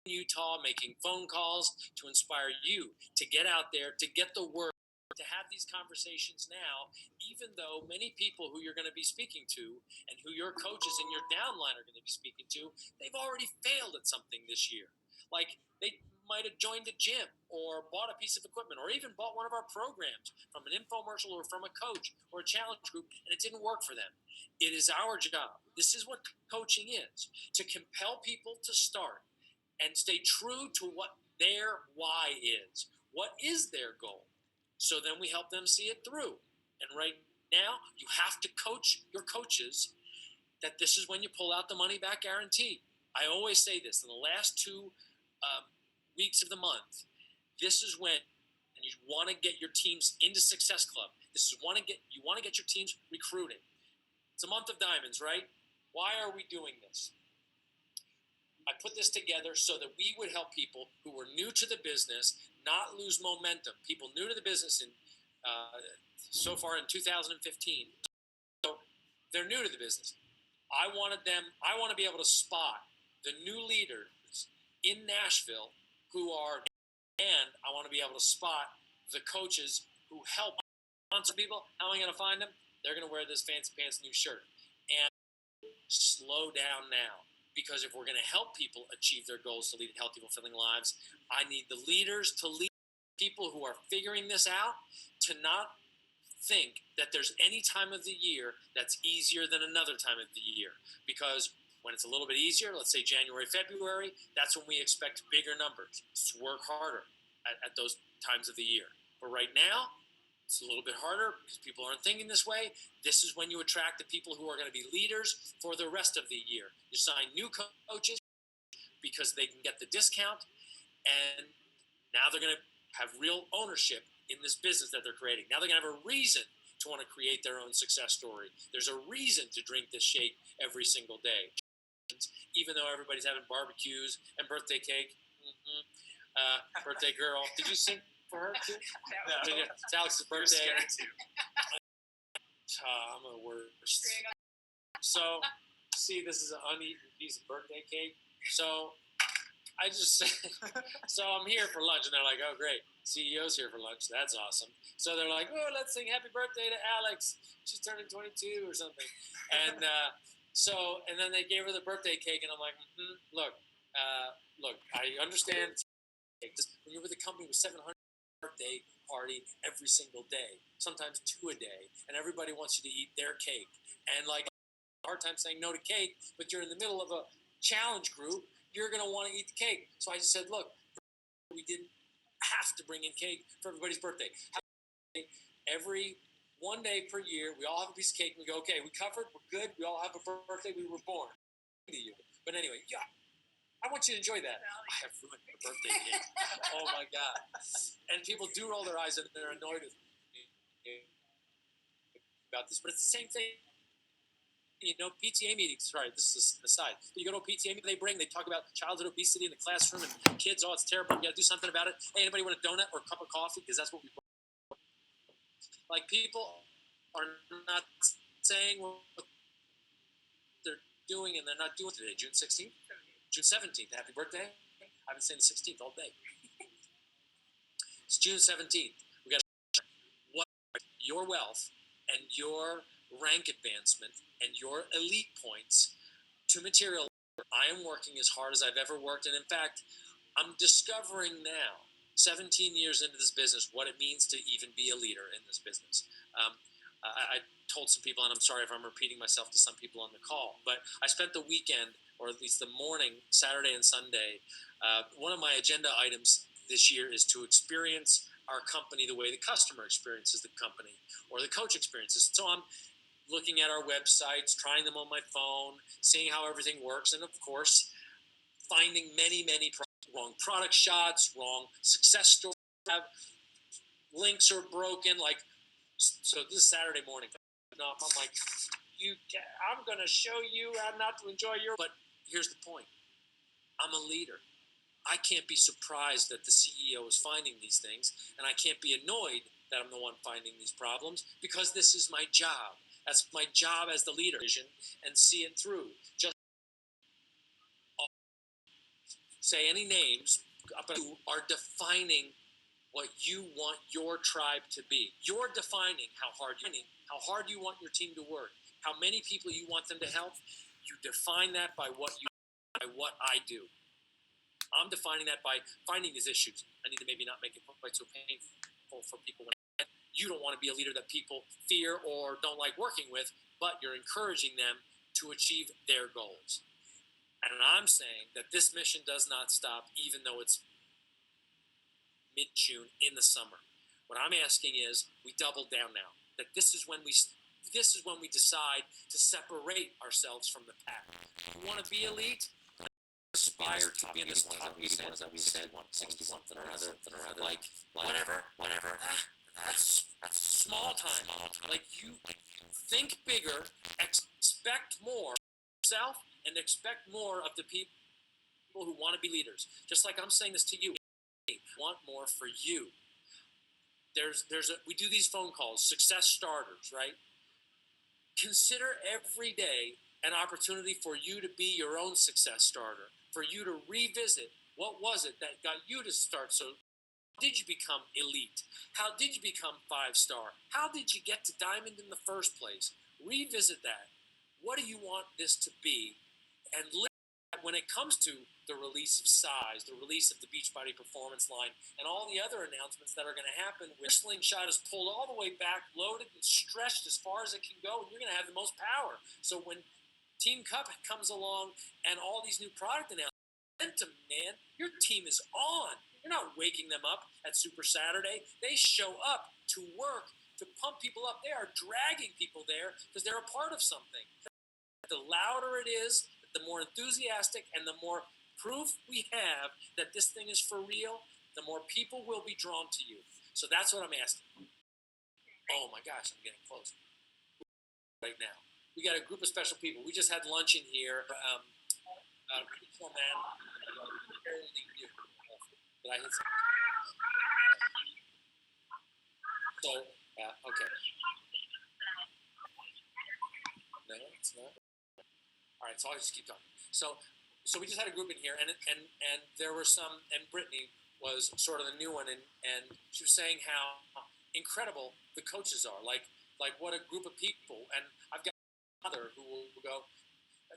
Utah, making phone calls to inspire you to get out there, to get the word, to have these conversations now, even though many people who you're going to be speaking to and who your coaches and your downline are going to be speaking to, they've already failed at something this year. Like they might have joined a gym or bought a piece of equipment or even bought one of our programs from an infomercial or from a coach or a challenge group, and it didn't work for them. It is our job. This is what coaching is, to compel people to start and stay true to what their why is. What is their goal? So then we help them see it through. And right now, you have to coach your coaches that this is when you pull out the money back guarantee. I always say this in the last 2 weeks of the month. This is when you want to get your teams into Success Club. This is you want to get your teams recruiting. It's a month of diamonds, right? Why are we doing this? I put this together so that we would help people who were new to the business not lose momentum. People new to the business so far in 2015. So they're new to the business. I want to be able to spot the new leaders in Nashville who are, and I want to be able to spot the coaches who help sponsor people. How am I going to find them? They're going to wear this fancy pants new shirt. And slow down now. Because if we're going to help people achieve their goals to lead healthy, fulfilling lives, I need the leaders to lead people who are figuring this out to not think that there's any time of the year that's easier than another time of the year. Because when it's a little bit easier, let's say January, February, that's when we expect bigger numbers. Just work harder at those times of the year. But right now, it's a little bit harder because people aren't thinking this way. This is when you attract the people who are going to be leaders for the rest of the year. You sign new coaches because they can get the discount, and now they're going to have real ownership in this business that they're creating. Now they're going to have a reason to want to create their own success story. There's a reason to drink this shake every single day. Even though everybody's having barbecues and birthday cake. Birthday girl. Did you sing for her too? No. It's Alex's birthday. I'm the worst. So, see, this is an uneaten piece of birthday cake. So, so I'm here for lunch, and they're like, oh, great. CEO's here for lunch. That's awesome. So they're like, oh, let's sing happy birthday to Alex. She's turning 22 or something. And and then they gave her the birthday cake, and I'm like, look, I understand. When you're with a company with 700 birthday party every single day, sometimes 2 a day, and everybody wants you to eat their cake. And like, a hard time saying no to cake, but you're in the middle of a challenge group, you're going to want to eat the cake. So I just said, look, we didn't have to bring in cake for everybody's birthday. Every 1 day per year, we all have a piece of cake, and we go, okay, we covered, we're good, we all have a birthday, we were born. But anyway, yeah. I want you to enjoy that. I have ruined the birthday cake. Oh, my God. And people do roll their eyes and they're annoyed with me about this. But it's the same thing. You know, PTA meetings, sorry, this is the side. You go to a PTA meeting, they talk about childhood obesity in the classroom and kids, oh, it's terrible, you got to do something about it. Hey, anybody want a donut or a cup of coffee? Because that's what we want. Like, people are not saying what they're doing, and they're not doing it today. June 16th? June 17th, happy birthday. I've been saying the 16th all day. It's June 17th. We got to what your wealth and your rank advancement and your elite points to material. I am working as hard as I've ever worked. And in fact, I'm discovering now, 17 years into this business, what it means to even be a leader in this business. I told some people, and I'm sorry if I'm repeating myself to some people on the call, but I spent the weekend, or at least the morning, Saturday and Sunday. One of my agenda items this year is to experience our company the way the customer experiences the company, or the coach experiences. So I'm looking at our websites, trying them on my phone, seeing how everything works, and of course, finding many wrong product shots, wrong success stories. Links are broken. Like, so this is Saturday morning. I'm like, I'm going to show you how not to enjoy your. But here's the point. I'm a leader. I can't be surprised that the CEO is finding these things, and I can't be annoyed that I'm the one finding these problems, because this is my job. That's my job as the leader, and see it through. say any names, but you are defining what you want your tribe to be. You're defining how hard you want your team to work, how many people you want them to help. You define that by what I do. I'm defining that by finding these issues. I need to maybe not make it quite so painful for people. You don't want to be a leader that people fear or don't like working with, but you're encouraging them to achieve their goals. And I'm saying that this mission does not stop, even though it's mid-June in the summer. What I'm asking is we double down now. That this is when we decide to separate ourselves from the pack. You want to be elite? Aspire to be in this top 80 ones that we said, 160 something or other, like whatever. That's small time. Like you think bigger, expect more of yourself, and expect more of the people who want to be leaders. Just like I'm saying this to you, want more for you. We do these phone calls, success starters, right? Consider every day an opportunity for you to be your own success starter, for you to revisit what was it that got you to start. So how did you become elite? How did you become 5-star? How did you get to diamond in the first place? Revisit that. What do you want this to be? And when it comes to the release of size, the release of the Beachbody Performance line, and all the other announcements that are going to happen, where Slingshot is pulled all the way back, loaded and stretched as far as it can go, and you're going to have the most power. So when Team Cup comes along and all these new product announcements, man, your team is on. You're not waking them up at Super Saturday. They show up to work, to pump people up. They are dragging people there because they're a part of something. The louder it is, the more enthusiastic and the more proof we have that this thing is for real, the more people will be drawn to you. So that's what I'm asking. Oh my gosh, I'm getting close. Right now. We got a group of special people. We just had lunch in here. Regional man, did I hit something? So, okay. No, it's not. All right, so I'll just keep talking. So we just had a group in here, and there were some, and Brittany was sort of the new one, and she was saying how incredible the coaches are, like what a group of people. And I've got another who will go,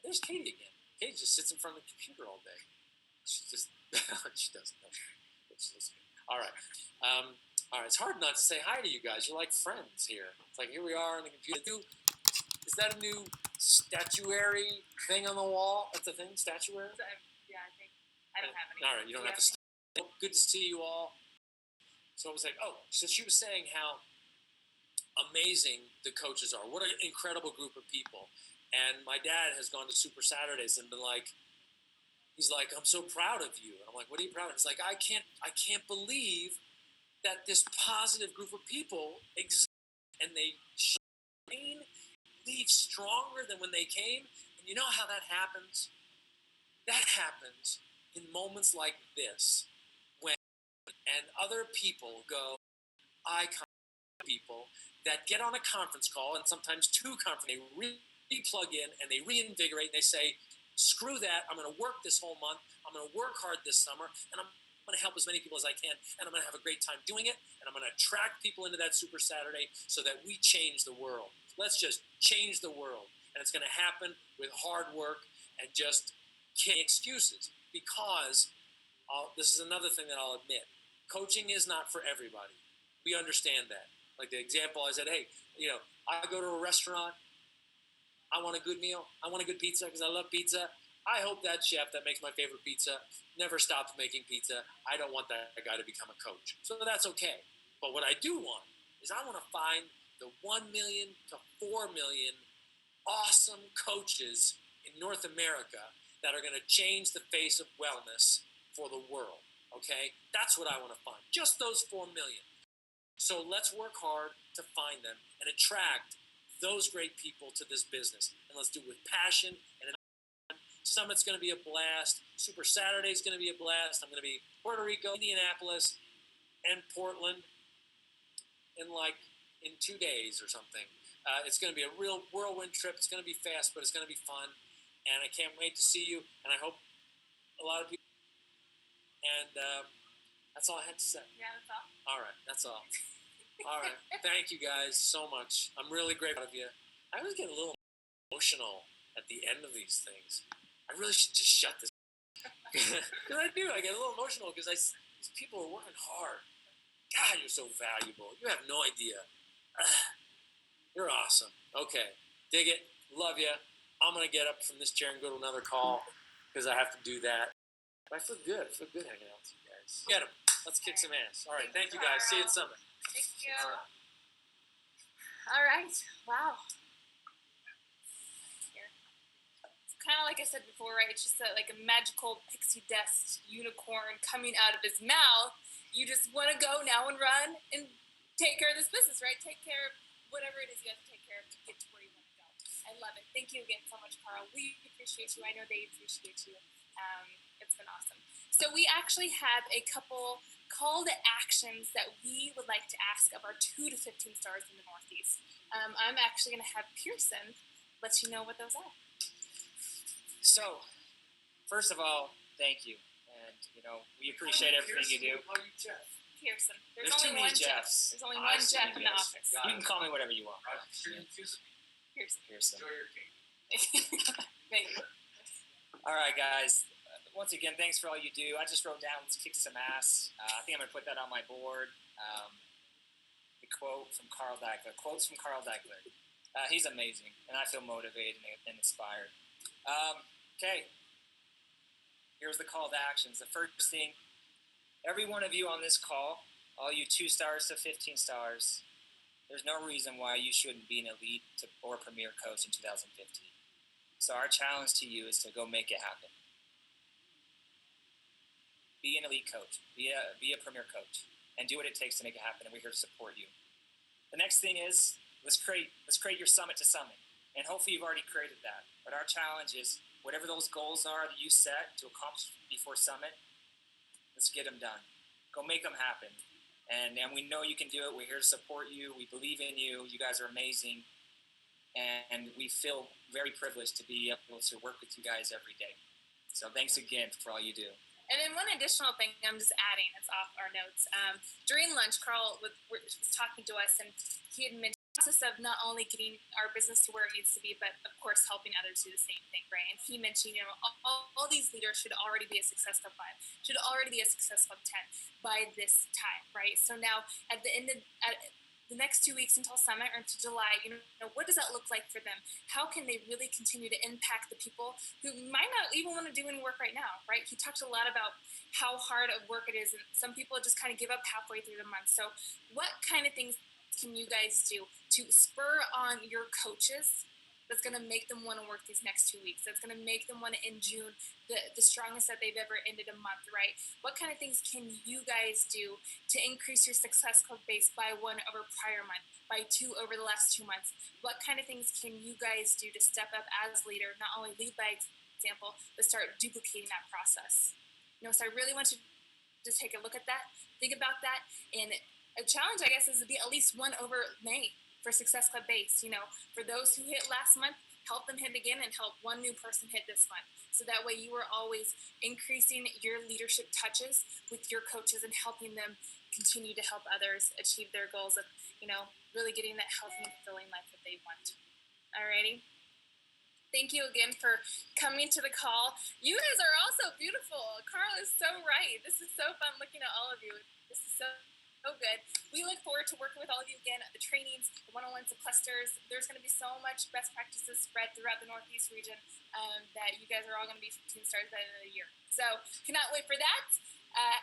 there's Katie again. Katie just sits in front of the computer all day. She just she doesn't know. All right. All right. It's hard not to say hi to you guys. You're like friends here. It's like here we are on the computer. Is that a new statuary thing on the wall? That's a thing, statuary? Yeah, I think. I don't have any. All right, you don't have to. Good to see you all. So I was like, so she was saying how amazing the coaches are. What an incredible group of people. And my dad has gone to Super Saturdays and been like, he's like, I'm so proud of you. And I'm like, what are you proud of? He's like, I can't believe that this positive group of people exist, and they leave stronger than when they came. And you know how that happens? That happens in moments like this, when and other people go, people that get on a conference call, and sometimes two conferences, they re-plug in and they reinvigorate, and they say, screw that, I'm going to work this whole month, I'm going to work hard this summer, and I'm going to help as many people as I can, and I'm going to have a great time doing it, and I'm going to attract people into that Super Saturday so that we change the world. Let's just change the world. And it's going to happen with hard work and just excuses. Because this is another thing that I'll admit. Coaching is not for everybody. We understand that. Like the example I said, hey, I go to a restaurant. I want a good meal. I want a good pizza because I love pizza. I hope that chef that makes my favorite pizza never stops making pizza. I don't want that guy to become a coach. So that's okay. But what I do want is I want to find the 1 million to 4 million awesome coaches in North America that are going to change the face of wellness for the world, okay? That's what I want to find, just those 4 million. So let's work hard to find them and attract those great people to this business. And let's do it with passion. And Summit's going to be a blast. Super Saturday's going to be a blast. I'm going to be Puerto Rico, Indianapolis, and Portland in 2 days or something. It's going to be a real whirlwind trip. It's going to be fast, but it's going to be fun. And I can't wait to see you. And I hope a lot of people And that's all I had to say. Yeah, that's all. All right, that's all. All right, thank you guys so much. I'm really grateful of you. I always get a little emotional at the end of these things. I really should just shut this. Because I do. I get a little emotional because these people are working hard. God, you're so valuable. You have no idea. You're awesome. Okay, dig it. Love you. I'm going to get up from this chair and go to another call because I have to do that. But I feel good. I feel good hanging out with you guys. Get them. Let's kick some ass. All right, thank you guys. See you at Summit. Thank you. All right. Wow. It's kind of like I said before, right? It's just like a magical pixie dust unicorn coming out of his mouth. You just want to go now and run and take care of this business, right? Take care of whatever it is you have to take care of to get to where you want to go. I love it. Thank you again so much, Carl. We appreciate you. I know they appreciate you. It's been awesome. So we actually have a couple call to actions that we would like to ask of our 2 to 15 stars in the Northeast. I'm actually going to have Pearson let you know what those are. So, first of all, thank you. And, we appreciate everything you do. Pearson. There's too only many one Jeff. Jeffs. There's only one Jeff in the office. You can call me whatever you want. Pearson. Maybe. All right, guys. Once again, thanks for all you do. I just wrote down, let's kick some ass. I think I'm going to put that on my board. The quote from Carl Daikeler. Quotes from Carl Daikeler. He's amazing, and I feel motivated and inspired. Okay. Here's the call to actions. The first thing, every one of you on this call, all you 2 stars to 15 stars, there's no reason why you shouldn't be an elite or premier coach in 2015. So our challenge to you is to go make it happen. Be an elite coach. Be a premier coach, and do what it takes to make it happen. And we're here to support you. The next thing is let's create your summit to summit, and hopefully you've already created that. But our challenge is whatever those goals are that you set to accomplish before summit, let's get them done. Go make them happen. And we know you can do it. We're here to support you. We believe in you. You guys are amazing, and we feel very privileged to be able to work with you guys every day. So thanks again for all you do. And then one additional thing I'm just adding, it's off our notes. During lunch, Carl was talking to us, and he had mentioned the process of not only getting our business to where it needs to be, but of course helping others do the same thing, right? And he mentioned, all these leaders should already be a Success Club 5, should already be a Success Club 10 by this time, right? So now at the end of the next 2 weeks until Summit or until July, what does that look like for them? How can they really continue to impact the people who might not even want to do any work right now, right? He talked a lot about how hard of work it is, and some people just kind of give up halfway through the month. So what kind of things can you guys do to spur on your coaches that's going to make them want to work these next 2 weeks, that's going to make them want to end June the strongest that they've ever ended a month, right? What kind of things can you guys do to increase your Success Club base by 1 over prior month, by 2 over the last 2 months? What kind of things can you guys do to step up as leader, not only lead by example, but start duplicating that process? So I really want you to take a look at that, think about that, and a challenge, I guess, is to be at least 1 over May for Success Club base. For those who hit last month, help them hit again and help 1 new person hit this month. So that way you are always increasing your leadership touches with your coaches and helping them continue to help others achieve their goals of, really getting that healthy and fulfilling life that they want. Alrighty. Thank you again for coming to the call. You guys are all so beautiful. Carl is so right. This is so fun looking at all of you. This is so good. We look forward to working with all of you again at the trainings, the one-on-ones, the clusters. There's going to be so much best practices spread throughout the Northeast region that you guys are all going to be 15 stars by the end of the year. So cannot wait for that.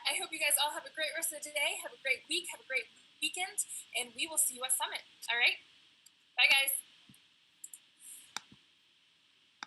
I hope you guys all have a great rest of the day. Have a great week. Have a great weekend. And we will see you at Summit. All right? Bye, guys.